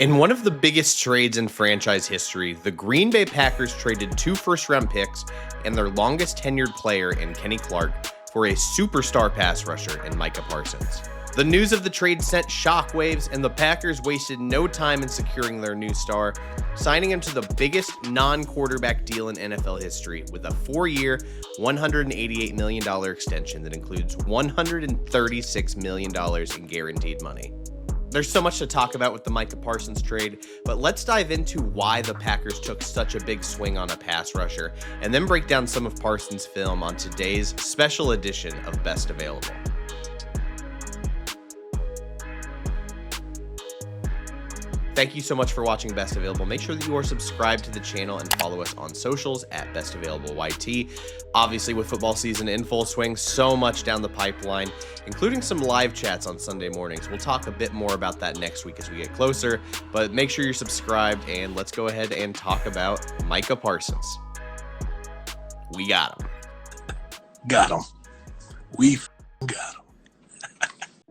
In one of the biggest trades in franchise history, the Green Bay Packers traded 2 first-round picks and their longest tenured player in Kenny Clark for a superstar pass rusher in Micah Parsons. The news of the trade sent shockwaves, and the Packers wasted no time in securing their new star, signing him to the biggest non-quarterback deal in NFL history with a 4-year, $188 million extension that includes $136 million in guaranteed money. There's so much to talk about with the Micah Parsons trade, but let's dive into why the Packers took such a big swing on a pass rusher, and then break down some of Parsons' film on today's special edition of Best Available. Thank you so much for watching Best Available. Make sure that you are subscribed to the channel and follow us on socials at Best Available YT. Obviously, with football season in full swing, so much down the pipeline, including some live chats on Sunday mornings. We'll talk a bit more about that next week as we get closer, but make sure you're subscribed, and let's go ahead and talk about Micah Parsons. We got him. Got him. We got him.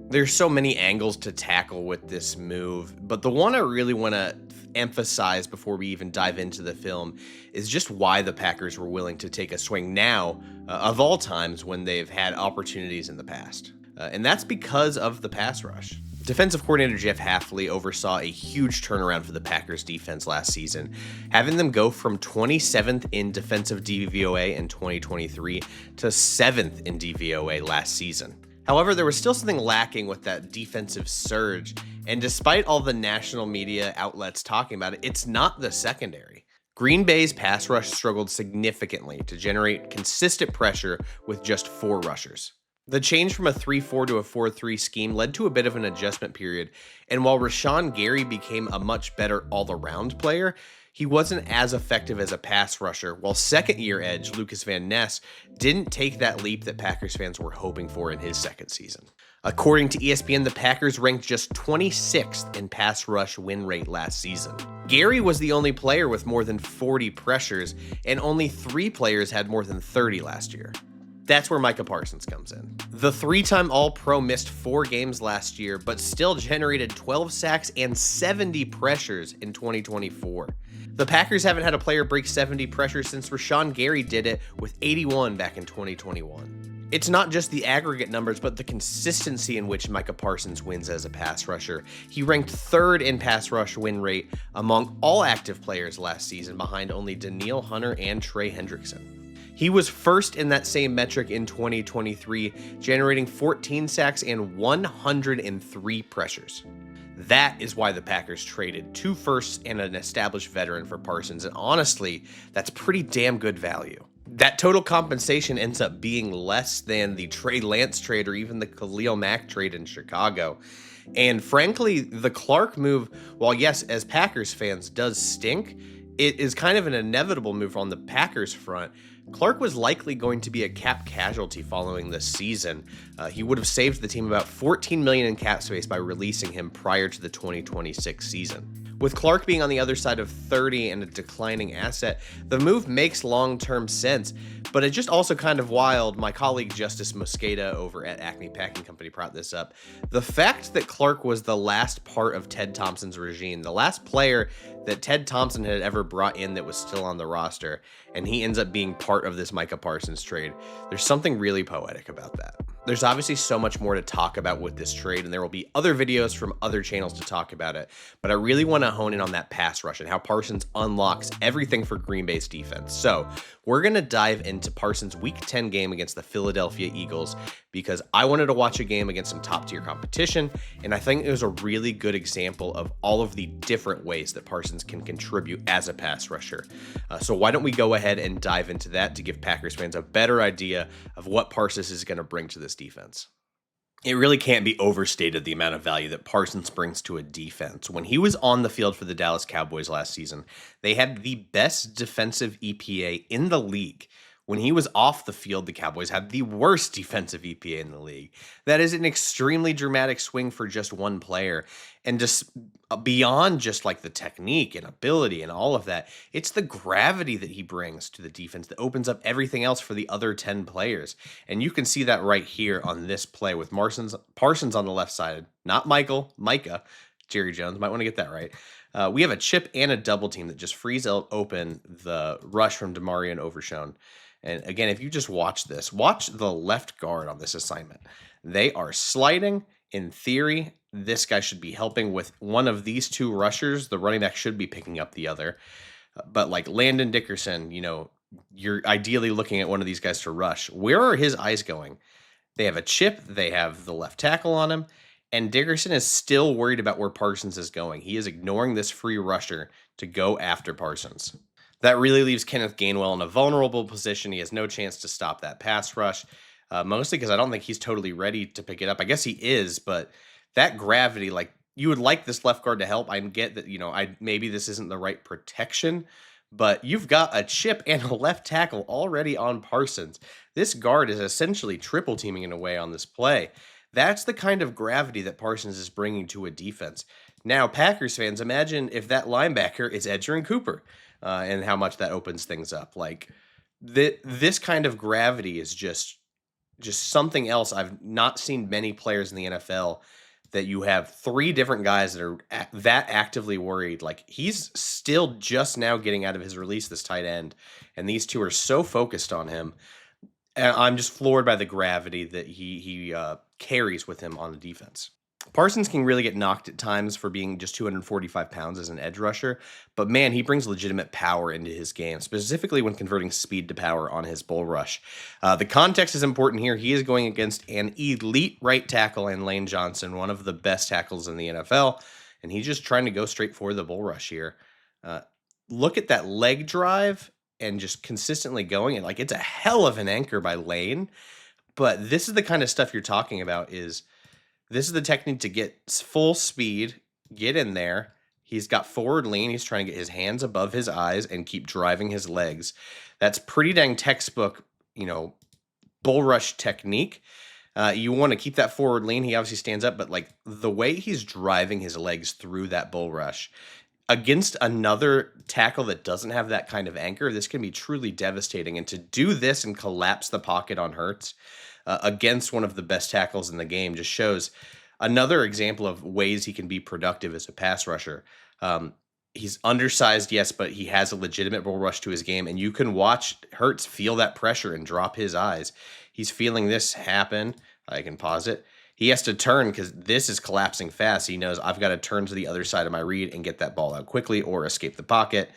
There's so many angles to tackle with this move, but the one I really want to emphasize before we even dive into the film is just why the Packers were willing to take a swing now, of all times, when they've had opportunities in the past. And that's because of the pass rush. Defensive coordinator Jeff Hafley oversaw a huge turnaround for the Packers defense last season, having them go from 27th in defensive DVOA in 2023 to 7th in DVOA last season. However, there was still something lacking with that defensive surge, and despite all the national media outlets talking about it, it's not the secondary. Green Bay's pass rush struggled significantly to generate consistent pressure with just 4 rushers. The change from a 3-4 to a 4-3 scheme led to a bit of an adjustment period, and while Rashan Gary became a much better all-around player, he wasn't as effective as a pass rusher, while second-year edge Lukas Van Ness didn't take that leap that Packers fans were hoping for in his second season. According to ESPN, the Packers ranked just 26th in pass rush win rate last season. Gary was the only player with more than 40 pressures, and only 3 players had more than 30 last year. That's where Micah Parsons comes in. The 3-time All-Pro missed 4 games last year, but still generated 12 sacks and 70 pressures in 2024. The Packers haven't had a player break 70 pressures since Rashan Gary did it with 81 back in 2021. It's not just the aggregate numbers, but the consistency in which Micah Parsons wins as a pass rusher. He ranked 3rd in pass rush win rate among all active players last season, behind only Danielle Hunter and Trey Hendrickson. He was 1st in that same metric in 2023, generating 14 sacks and 103 pressures. That is why the Packers traded 2 firsts and an established veteran for Parsons, and honestly, that's pretty damn good value. That total compensation ends up being less than the Trey Lance trade or even the Khalil Mack trade in Chicago. And frankly, the Clark move, while yes, as Packers fans, does stink, it is kind of an inevitable move on the Packers front. Clark was likely going to be a cap casualty following this season. He would have saved the team about $14 million in cap space by releasing him prior to the 2026 season. With Clark being on the other side of 30 and a declining asset, the move makes long-term sense, but it's just also kind of wild. My colleague Justice Mosqueda over at Acme Packing Company brought this up. The fact that Clark was the last part of Ted Thompson's regime, the last player that Ted Thompson had ever brought in that was still on the roster, and he ends up being part of this Micah Parsons trade. There's something really poetic about that. There's obviously so much more to talk about with this trade, and there will be other videos from other channels to talk about it, but I really want to hone in on that pass rush and how Parsons unlocks everything for Green Bay's defense. So we're going to dive into Parsons' Week 10 game against the Philadelphia Eagles because I wanted to watch a game against some top-tier competition, and I think it was a really good example of all of the different ways that Parsons can contribute as a pass rusher. So why don't we go ahead and dive into that to give Packers fans a better idea of what Parsons is going to bring to this defense. It really can't be overstated the amount of value that Parsons brings to a defense. When he was on the field for the Dallas Cowboys last season, they had the best defensive EPA in the league. When he was off the field, the Cowboys had the worst defensive EPA in the league. That is an extremely dramatic swing for just one player. And just beyond just like the technique and ability and all of that, it's the gravity that he brings to the defense that opens up everything else for the other 10 players. And you can see that right here on this play with Parsons on the left side, not Micah, Jerry Jones. Might want to get that right. We have a chip and a double team that just frees open the rush from Demarion Overshone. And again, if you just watch this, watch the left guard on this assignment. They are sliding. In theory, this guy should be helping with one of these two rushers. The running back should be picking up the other. But like Landon Dickerson, you're ideally looking at one of these guys to rush. Where are his eyes going? They have a chip. They have the left tackle on him. And Dickerson is still worried about where Parsons is going. He is ignoring this free rusher to go after Parsons. That really leaves Kenneth Gainwell in a vulnerable position. He has no chance to stop that pass rush, mostly because I don't think he's totally ready to pick it up. I guess he is, but that gravity, like, you would like this left guard to help. I get that, maybe this isn't the right protection, but you've got a chip and a left tackle already on Parsons. This guard is essentially triple teaming in a way on this play. That's the kind of gravity that Parsons is bringing to a defense. Now, Packers fans, imagine if that linebacker is Edgerrin Cooper, and how much that opens things up. Like, this kind of gravity is just something else. I've not seen many players in the NFL that you have three different guys that are that actively worried. Like, he's still just now getting out of his release, this tight end, and these two are so focused on him. And I'm just floored by the gravity that he carries with him on the defense. Parsons can really get knocked at times for being just 245 pounds as an edge rusher, but man, he brings legitimate power into his game, specifically when converting speed to power on his bull rush. The context is important here. He is going against an elite right tackle in Lane Johnson, one of the best tackles in the NFL, and he's just trying to go straight for the bull rush here. Look at that leg drive and just consistently going, and like, it's a hell of an anchor by Lane, but this is the kind of stuff you're talking about. This is the technique to get full speed, get in there. He's got forward lean. He's trying to get his hands above his eyes and keep driving his legs. That's pretty dang textbook, bull rush technique. You want to keep that forward lean. He obviously stands up, but like the way he's driving his legs through that bull rush against another tackle that doesn't have that kind of anchor, this can be truly devastating. And to do this and collapse the pocket on Hurts against one of the best tackles in the game just shows another example of ways he can be productive as a pass rusher. He's undersized, yes, but he has a legitimate bull rush to his game, and you can watch Hurts feel that pressure and drop his eyes. He's feeling this happen. I can pause it. He has to turn because this is collapsing fast. He knows I've got to turn to the other side of my read and get that ball out quickly or escape the pocket,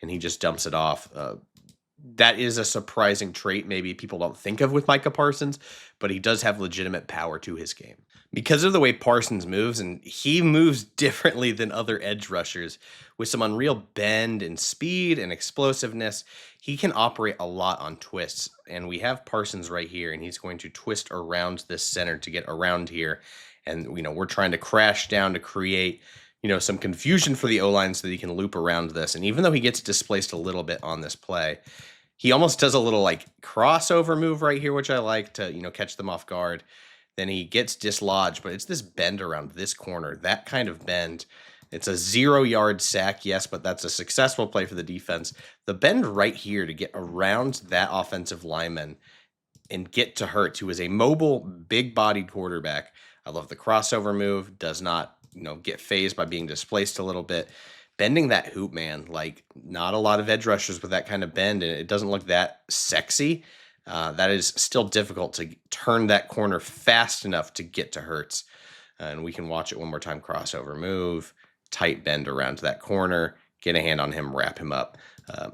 and he just dumps it off. That is a surprising trait maybe people don't think of with Micah Parsons, but he does have legitimate power to his game. Because of the way Parsons moves, and he moves differently than other edge rushers with some unreal bend and speed and explosiveness, he can operate a lot on twists. And we have Parsons right here, and he's going to twist around this center to get around here. And, we're trying to crash down to create, some confusion for the O-line so that he can loop around this. And even though he gets displaced a little bit on this play, he almost does a little like crossover move right here, which I like to, catch them off guard. Then he gets dislodged, but it's this bend around this corner, that kind of bend. It's a 0-yard sack, yes, but that's a successful play for the defense. The bend right here to get around that offensive lineman and get to Hurts, who is a mobile, big-bodied quarterback. I love the crossover move, does not, get phased by being displaced a little bit. Bending that hoop, man, like not a lot of edge rushers with that kind of bend, and it doesn't look that sexy. That is still difficult to turn that corner fast enough to get to Hurts. And we can watch it one more time. Crossover move, tight bend around to that corner, get a hand on him, wrap him up.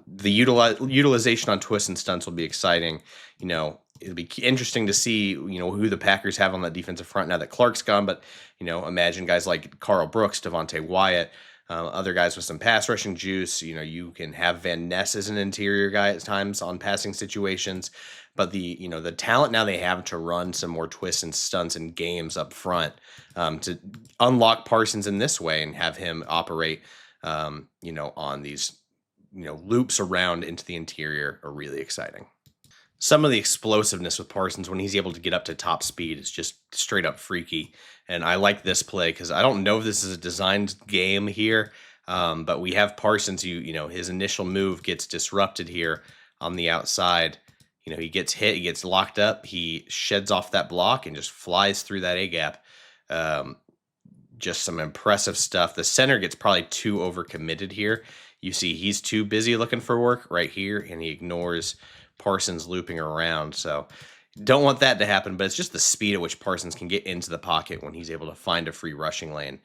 The utilization on twists and stunts will be exciting. It'll be interesting to see, who the Packers have on that defensive front now that Clark's gone. But, imagine guys like Carl Brooks, Devontae Wyatt, other guys with some pass rushing juice. You can have Van Ness as an interior guy at times on passing situations, but the talent now they have to run some more twists and stunts and games up front to unlock Parsons in this way and have him operate, on these, loops around into the interior are really exciting. Some of the explosiveness with Parsons when he's able to get up to top speed is just straight up freaky. And I like this play because I don't know if this is a designed game here, but we have Parsons who, his initial move gets disrupted here on the outside. He gets hit, he gets locked up, he sheds off that block and just flies through that A-gap. just some impressive stuff. The center gets probably too overcommitted here. You see he's too busy looking for work right here, and he ignores Parsons looping around. So don't want that to happen, but it's just the speed at which Parsons can get into the pocket when he's able to find a free rushing lane.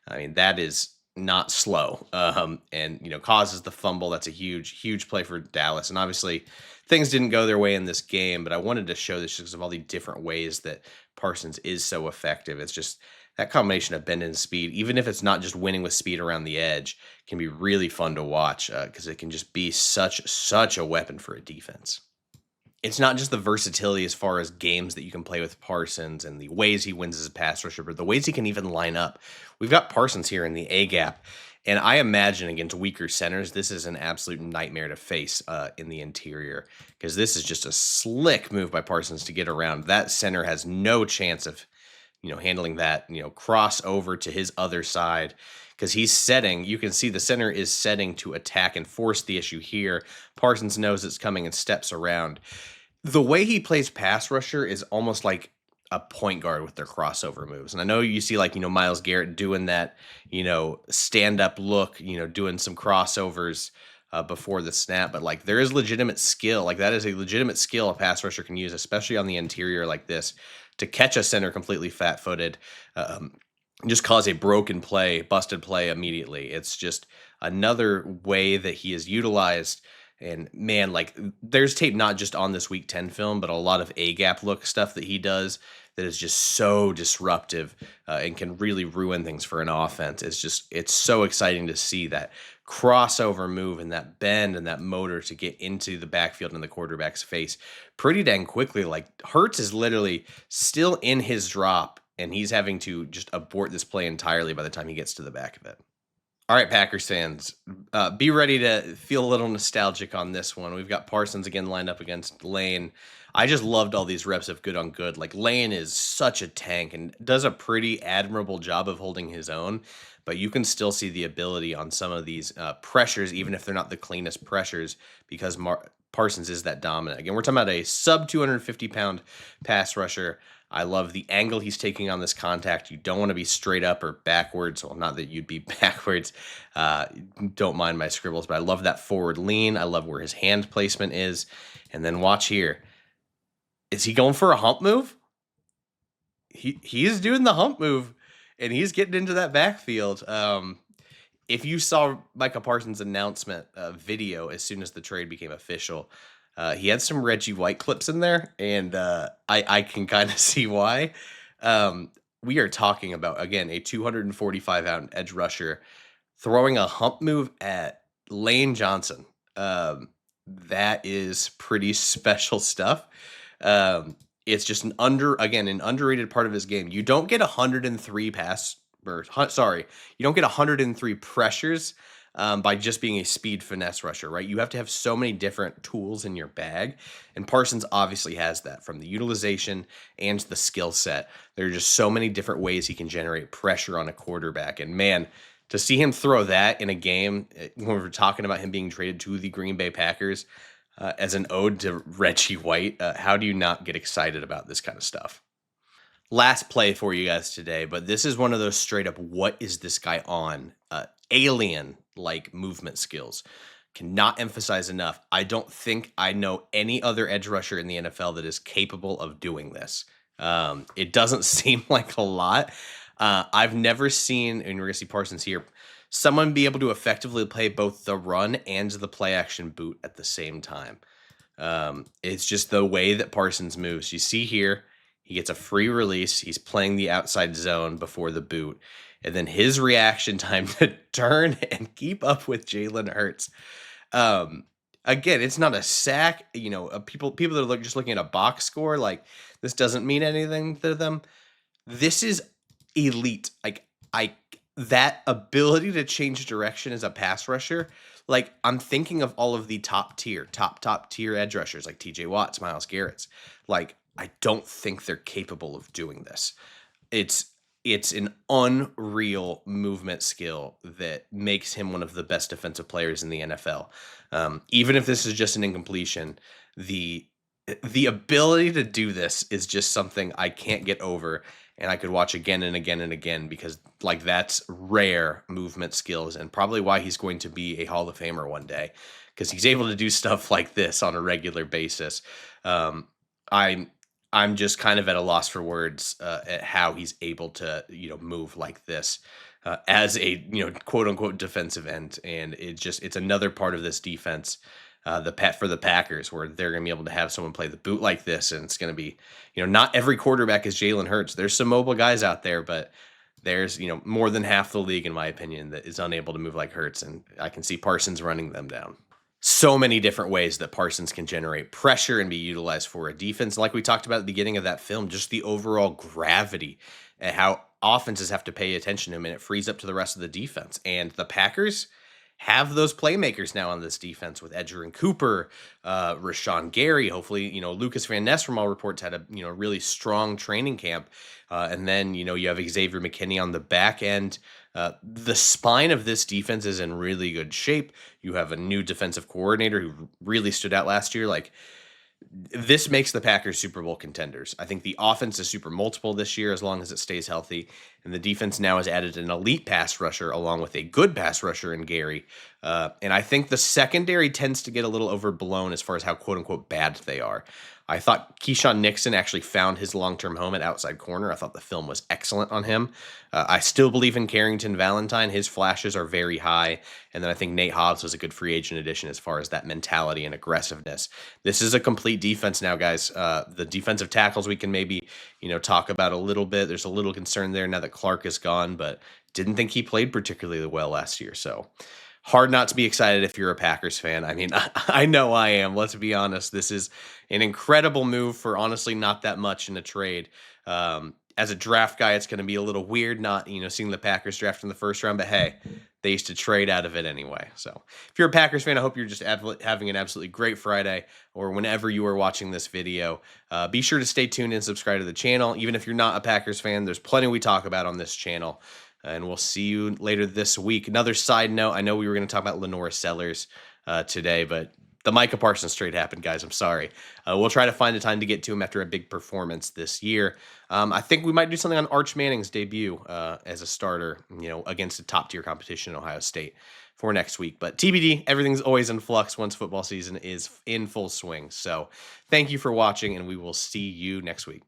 I mean, that is not slow, and causes the fumble. That's a huge play for Dallas, and obviously things didn't go their way in this game. But I wanted to show this just because of all the different ways that Parsons is so effective. It's just that combination of bend and speed, even if it's not just winning with speed around the edge, can be really fun to watch because it can just be such a weapon for a defense. It's not just the versatility as far as games that you can play with Parsons and the ways he wins as a pass rusher, but the ways he can even line up. We've got Parsons here in the A gap, and I imagine against weaker centers, this is an absolute nightmare to face in the interior because this is just a slick move by Parsons to get around. That center has no chance of handling that, cross over to his other side because he's setting. You can see the center is setting to attack and force the issue here. Parsons knows it's coming and steps around. The way he plays pass rusher is almost like a point guard with their crossover moves. And I know you see Myles Garrett doing that, stand up look, doing some crossovers before the snap, but there is legitimate skill. That is a legitimate skill a pass rusher can use, especially on the interior like this, to catch a center completely fat-footed, just cause a broken play, busted play immediately. It's just another way that he is utilized. And man, there's tape not just on this Week 10 film, but a lot of A-gap look stuff that he does that is just so disruptive and can really ruin things for an offense. It's so exciting to see that crossover move and that bend and that motor to get into the backfield in the quarterback's face pretty dang quickly. Hurts is literally still in his drop, and he's having to just abort this play entirely by the time he gets to the back of it. All right, Packers fans, be ready to feel a little nostalgic on this one. We've got Parsons again lined up against Lane. I just loved all these reps of good on good. Lane is such a tank and does a pretty admirable job of holding his own, but you can still see the ability on some of these pressures, even if they're not the cleanest pressures, because Parsons is that dominant. Again, we're talking about a sub 250-pound pass rusher. I love the angle he's taking on this contact. You don't want to be straight up or backwards. Well, not that you'd be backwards. Don't mind my scribbles, but I love that forward lean. I love where his hand placement is. And then watch here. Is he going for a hump move? He is doing the hump move, and he's getting into that backfield. If you saw Micah Parsons' announcement video as soon as the trade became official, he had some Reggie White clips in there, and I can kind of see why. We are talking about, again, a 245-pound edge rusher throwing a hump move at Lane Johnson. That is pretty special stuff. It's just an underrated part of his game. You don't get 103 you don't get 103 pressures by just being a speed finesse rusher, right? You have to have so many different tools in your bag, and Parsons obviously has that from the utilization and the skill set. There are just so many different ways he can generate pressure on a quarterback, and man, to see him throw that in a game when we're talking about him being traded to the Green Bay Packers as an ode to Reggie White, how do you not get excited about this kind of stuff? Last play for you guys today, but this is one of those straight up, what is this guy on? Alien-like movement skills. Cannot emphasize enough. I don't think I know any other edge rusher in the NFL that is capable of doing this. It doesn't seem like a lot. I've never seen, and we're going to see Parsons here, someone be able to effectively play both the run and the play action boot at the same time. It's just the way that Parsons moves. You see here, he gets a free release. He's playing the outside zone before the boot. And then his reaction time to turn and keep up with Jalen Hurts. Again, it's not a sack. People that are just looking at a box score, this doesn't mean anything to them. This is elite. That ability to change direction as a pass rusher. I'm thinking of all of the top tier edge rushers like TJ Watts, Myles Garrett's. I don't think they're capable of doing this. It's an unreal movement skill that makes him one of the best defensive players in the NFL. Even if this is just an incompletion, the ability to do this is just something I can't get over. and I could watch again and again and again because like that's rare movement skills and probably why he's going to be a Hall of Famer one day because he's able to do stuff like this on a regular basis. Um, I'm I'm just kind of at a loss for words at how he's able to move like this as a quote unquote defensive end, and it's another part of this defense. For the Packers, where they're going to be able to have someone play the boot like this, and it's going to be, not every quarterback is Jalen Hurts. There's some mobile guys out there, but there's, more than half the league, in my opinion, that is unable to move like Hurts, and I can see Parsons running them down. So many different ways that Parsons can generate pressure and be utilized for a defense. Like we talked about at the beginning of that film, just the overall gravity and how offenses have to pay attention to him, and it frees up to the rest of the defense. And the Packers have those playmakers now on this defense with Edger and Cooper, Rashan Gary. Hopefully, Lukas Van Ness from all reports had a really strong training camp, and then you have Xavier McKinney on the back end. The spine of this defense is in really good shape. You have a new defensive coordinator who really stood out last year. Like, this makes the Packers Super Bowl contenders. I think the offense is super multiple this year as long as it stays healthy. And the defense now has added an elite pass rusher along with a good pass rusher in Gary. And I think the secondary tends to get a little overblown as far as how quote unquote bad they are. I thought Keyshawn Nixon actually found his long-term home at outside corner. I thought the film was excellent on him. I still believe in Carrington Valentine. His flashes are very high. And then I think Nate Hobbs was a good free agent addition as far as that mentality and aggressiveness. This is a complete defense now, guys. The defensive tackles we can maybe, talk about a little bit. There's a little concern there now that Clark is gone, but didn't think he played particularly well last year. So hard not to be excited if you're a Packers fan. I mean, I know I am. Let's be honest. This is an incredible move for honestly not that much in a trade. As a draft guy, it's going to be a little weird not, seeing the Packers draft in the first round, but hey, they used to trade out of it anyway. So if you're a Packers fan, I hope you're just having an absolutely great Friday or whenever you are watching this video. Be sure to stay tuned and subscribe to the channel. Even if you're not a Packers fan, there's plenty we talk about on this channel. And we'll see you later this week. Another side note, I know we were going to talk about Lenora Sellers today, but the Micah Parsons trade happened, guys. I'm sorry. We'll try to find a time to get to him after a big performance this year. I think we might do something on Arch Manning's debut as a starter, against a top-tier competition in Ohio State for next week. But TBD, everything's always in flux once football season is in full swing. So thank you for watching, and we will see you next week.